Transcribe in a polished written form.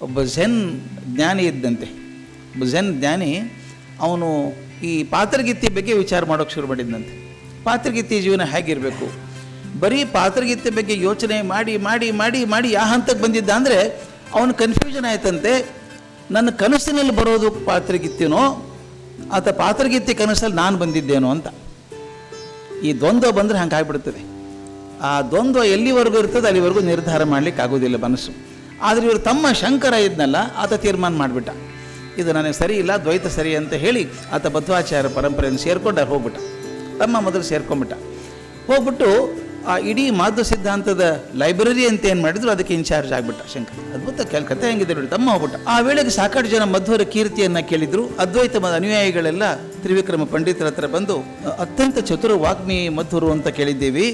ಒಬ್ಬ ಝೆನ್ ಜ್ಞಾನಿ ಇದ್ದಂತೆ. ಒಬ್ಬ ಝೆನ್ ಜ್ಞಾನಿ ಅವನು ಈ ಪಾತ್ರಗೀತೆ ಬಗ್ಗೆ ವಿಚಾರ ಮಾಡೋಕ್ಕೆ ಶುರು ಮಾಡಿದ್ದಂತೆ. ಪಾತ್ರಗೀತೆ ಜೀವನ ಹೇಗಿರಬೇಕು, ಬರೀ ಪಾತ್ರಗೀತೆ ಬಗ್ಗೆ ಯೋಚನೆ ಮಾಡಿ ಮಾಡಿ ಮಾಡಿ ಮಾಡಿ ಯಾವ ಹಂತಕ್ಕೆ ಬಂದಿದ್ದ ಅಂದರೆ ಅವನು ಕನ್ಫ್ಯೂಷನ್ ಆಯ್ತಂತೆ. ನನ್ನ ಕನಸಿನಲ್ಲಿ ಬರೋದು ಪಾತ್ರಗೀತೆನೋ ಅಥವಾ ಪಾತ್ರಗೀತೆ ಕನಸಲ್ಲಿ ನಾನು ಬಂದಿದ್ದೇನೋ ಅಂತ. ಈ ದ್ವಂದ್ವ ಬಂದರೆ ಹಂಗೆ ಆಗಿಬಿಡ್ತದೆ. ಆ ದ್ವಂದ್ವ ಎಲ್ಲಿವರೆಗೂ ಇರ್ತದೆ ಅಲ್ಲಿವರೆಗೂ ನಿರ್ಧಾರ ಮಾಡಲಿಕ್ಕೆ ಆಗೋದಿಲ್ಲ ಮನಸ್ಸು. ಆದರೆ ಇವರು ತಮ್ಮ ಶಂಕರ ಇದ್ನಲ್ಲ, ಆತ ತೀರ್ಮಾನ ಮಾಡಿಬಿಟ್ಟ, ಇದು ನನಗೆ ಸರಿ ಇಲ್ಲ, ದ್ವೈತ ಸರಿ ಅಂತ ಹೇಳಿ ಆತ ಬದ್ವಾಚಾರ್ಯ ಪರಂಪರೆಯನ್ನು ಸೇರ್ಕೊಂಡು ಹೋಗ್ಬಿಟ್ಟ. ತಮ್ಮ ಮೊದಲು ಸೇರ್ಕೊಂಡ್ಬಿಟ್ಟ. ಹೋಗ್ಬಿಟ್ಟು ಆ ಇಡೀ ಮಾಧ್ವ ಸಿದ್ಧಾಂತದ ಲೈಬ್ರರಿ ಅಂತ ಏನು ಮಾಡಿದ್ರು ಅದಕ್ಕೆ ಇನ್ಚಾರ್ಜ್ ಆಗಿಬಿಟ್ಟ ಶಂಕರ. ಅದ್ಭುತ ಕತೆ ಹೆಂಗಿದೆ ನೋಡಿ. ತಮ್ಮ ಹೋಗ್ಬಿಟ್ಟ. ಆ ವೇಳೆಗೆ ಸಾಕಷ್ಟು ಜನ ಮಧ್ವರ ಕೀರ್ತಿಯನ್ನು ಕೇಳಿದ್ರು. ಅದ್ವೈತ ಅನುಯಾಯಿಗಳೆಲ್ಲ ತ್ರಿವಿಕ್ರಮ ಪಂಡಿತರ ಹತ್ರ ಬಂದು, ಅತ್ಯಂತ ಚತುರ ವಾಗ್ಮಿ ಮಧ್ವರು ಅಂತ ಕೇಳಿದ್ದೀವಿ,